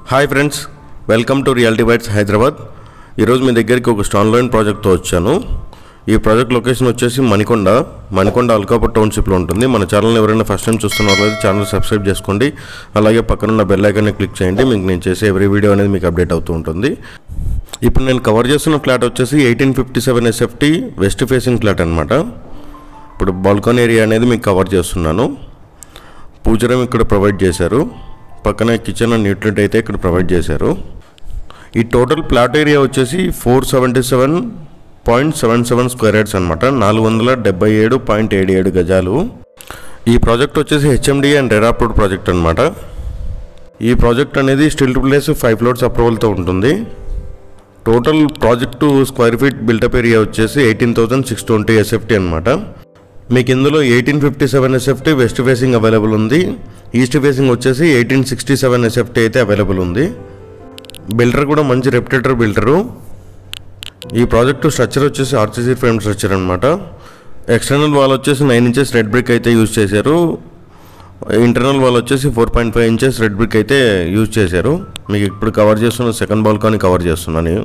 Hi friends, welcome to reality bites Hyderabad. ఈరోజు మీ దగ్గరికి ఒక స్టాన్లోన్ ప్రాజెక్ట్తో వచ్చాను. ఈ ప్రాజెక్ట్ లొకేషన్ వచ్చేసి మణికొండ అల్కాపూర్ టౌన్షిప్లో ఉంటుంది. మన ఛానల్ని ఎవరైనా ఫస్ట్ టైం చూస్తున్నట్లయితే ఛానల్ సబ్స్క్రైబ్ చేసుకోండి. అలాగే పక్కనున్న బెల్ ఐకాన్ని క్లిక్ చేయండి. మీకు నేను చేసే ఎవ్రీ వీడియో అనేది మీకు అప్డేట్ అవుతూ ఉంటుంది. ఇప్పుడు నేను కవర్ చేస్తున్న ఫ్లాట్ వచ్చేసి 1857 SFT వెస్ట్ ఫేసింగ్ ఫ్లాట్ అనమాట. ఇప్పుడు బాల్కనీ ఏరియా అనేది మీకు కవర్ చేస్తున్నాను. పూజరం ఇక్కడ ప్రొవైడ్ చేశారు. పక్కన కిచెన్ అండ్ యూటిలిటీ అయితే ఇక్కడ ప్రొవైడ్ చేశారు. ఈ టోటల్ ప్లాట్ ఏరియా వచ్చేసి 477.77 స్క్వేర్ యార్డ్స్ అనమాట. 477.77 గజాలు. ఈ ప్రాజెక్ట్ వచ్చేసి HMD and RERA approved project అనమాట. ఈ ప్రాజెక్ట్ అనేది స్టిల్ టు ప్లేస్ 5 ఫ్లోర్స్ అప్రూవల్తో ఉంటుంది. Total project square feet built-up area వచ్చేసి 18,620 SFT అనమాట. మీకు ఇందులో 1857 SFT వెస్ట్ ఫేసింగ్ అవైలబుల్ ఉంది. ఈస్ట్ ఫేసింగ్ వచ్చేసి 1867 SFT అయితే అవైలబుల్ ఉంది. బిల్డర్ కూడా మంచి రెప్యుటెడ్ బిల్డరు. ఈ ప్రాజెక్టు స్ట్రక్చర్ వచ్చేసి RCC ఫ్రేమ్ స్ట్రక్చర్ అనమాట. ఎక్స్టర్నల్ వాల్ వచ్చేసి 9 ఇంచెస్ రెడ్ బ్రిక్ అయితే యూజ్ చేశారు. ఇంటర్నల్ వాల్ వచ్చేసి 4.5 ఇంచెస్ రెడ్ బ్రిక్ అయితే యూజ్ చేశారు. మీకు ఇప్పుడు కవర్ చేస్తున్న సెకండ్ బాల్కనీ కవర్ చేస్తున్నాను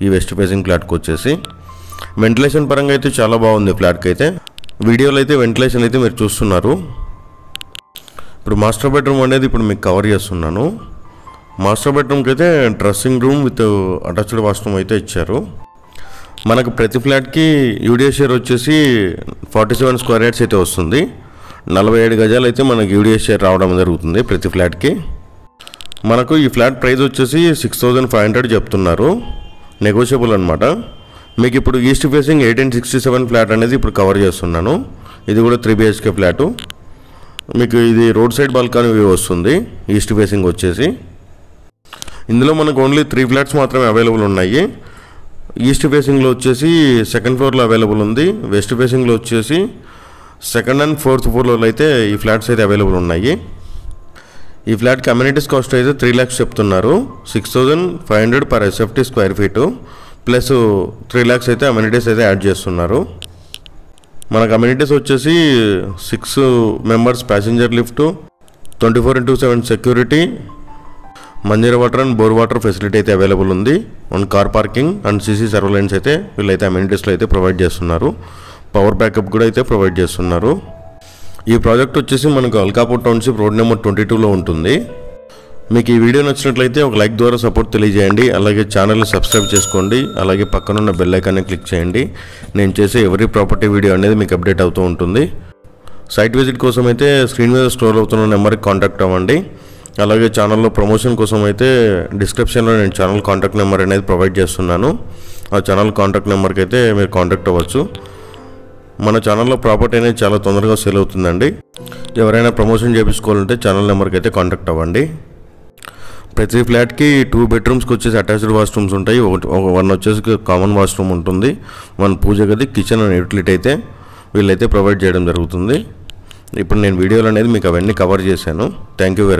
ఈ వెస్ట్ ఫేసింగ్ ఫ్లాట్కి వచ్చేసి. వెంటిలేషన్ పరంగా అయితే చాలా బాగుంది ఫ్లాట్కి అయితే. వీడియోలో అయితే వెంటిలేషన్ అయితే మీరు చూస్తున్నారు. ఇప్పుడు మాస్టర్ బెడ్రూమ్ అనేది ఇప్పుడు మీకు కవర్ చేస్తున్నాను. మాస్టర్ బెడ్రూమ్కి అయితే dressing room with attached washroom అయితే ఇచ్చారు. మనకు ప్రతి ఫ్లాట్కి యూడిఏ షేర్ వచ్చేసి 47 స్క్వేర్ యార్డ్స్ అయితే వస్తుంది. 47 గజాలు అయితే మనకు యూడిఏ షేర్ రావడం జరుగుతుంది ప్రతి ఫ్లాట్కి. మనకు ఈ ఫ్లాట్ ప్రైస్ వచ్చేసి 6,500 చెప్తున్నారు. నెగోషియబుల్ అనమాట. మీకు ఇప్పుడు ఈస్ట్ ఫేసింగ్ 1867 ఫ్లాట్ అనేది ఇప్పుడు కవర్ చేస్తున్నాను. ఇది కూడా 3 BHK ఫ్లాటు. మీకు ఇది రోడ్ సైడ్ బాల్కనీ వ్యూ వస్తుంది. ఈస్ట్ ఫేసింగ్ వచ్చేసి ఇందులో మనకు ఓన్లీ 3 ఫ్లాట్స్ మాత్రమే అవైలబుల్ ఉన్నాయి. ఈస్ట్ ఫేసింగ్లో వచ్చేసి సెకండ్ ఫ్లోర్లో అవైలబుల్ ఉంది. వెస్ట్ ఫేసింగ్లో వచ్చేసి సెకండ్ అండ్ ఫోర్త్ ఫ్లోర్లో అయితే ఈ ఫ్లాట్స్ అయితే అవైలబుల్ ఉన్నాయి. ఈ ఫ్లాట్కి అమ్యూనిటీస్ కాస్ట్ అయితే 3 lakhs చెప్తున్నారు. 6,500 per SFT square feet plus 3 lakhs అయితే అమ్యూనిటీస్ అయితే యాడ్ చేస్తున్నారు. మనకు అమ్యూనిటీస్ వచ్చేసి 6 members passenger lift, 24/7 security, Manjira water and bore water facility అయితే అవైలబుల్ ఉంది. Car parking and CC surveillance అయితే వీళ్ళైతే అమ్యూనిటీస్లో అయితే ప్రొవైడ్ చేస్తున్నారు. పవర్ బ్యాకప్ కూడా అయితే ప్రొవైడ్ చేస్తున్నారు. ఈ ప్రాజెక్ట్ వచ్చేసి మనకు అల్కాపూర్ టౌన్షిప్ రోడ్ నెంబర్ 22లో ఉంటుంది. మీకు ఈ వీడియో నచ్చినట్లయితే ఒక లైక్ ద్వారా సపోర్ట్ తెలియజేయండి. అలాగే ఛానల్ని సబ్స్క్రైబ్ చేసుకోండి. అలాగే పక్కనున్న బెల్ ఐకాన్ని క్లిక్ చేయండి. నేను చేసే ఎవరీ ప్రాపర్టీ వీడియో అనేది మీకు అప్డేట్ అవుతూ ఉంటుంది. సైట్ విజిట్ కోసం అయితే స్క్రీన్ మీద స్క్రోల్ అవుతున్న నెంబర్కి కాంటాక్ట్ అవ్వండి. అలాగే ఛానల్లో ప్రమోషన్ కోసం అయితే డిస్క్రిప్షన్లో నేను ఛానల్ కాంటాక్ట్ నెంబర్ అనేది ప్రొవైడ్ చేస్తున్నాను. ఆ ఛానల్ కాంటాక్ట్ నెంబర్కి అయితే మీరు కాంటాక్ట్ అవ్వచ్చు. మన ఛానల్లో ప్రాపర్టీ అనేది చాలా తొందరగా సేల్ అవుతుందండి. ఎవరైనా ప్రమోషన్ చేయించుకోవాలంటే ఛానల్ నెంబర్కి అయితే కాంటాక్ట్ అవ్వండి. ప్రతి ఫ్లాట్కి 2 bedrooms వచ్చేసి అటాచ్డ్ వాష్రూమ్స్ ఉంటాయి. 1 వచ్చేసి కామన్ వాష్రూమ్ ఉంటుంది. 1 పూజ గది, కిచెన్ అండ్ యూటిలిటీ అయితే వీళ్ళైతే ప్రొవైడ్ చేయడం జరుగుతుంది. ఇప్పుడు నేను వీడియోలు అనేది మీకు అవన్నీ కవర్ చేశాను. Thank you very much.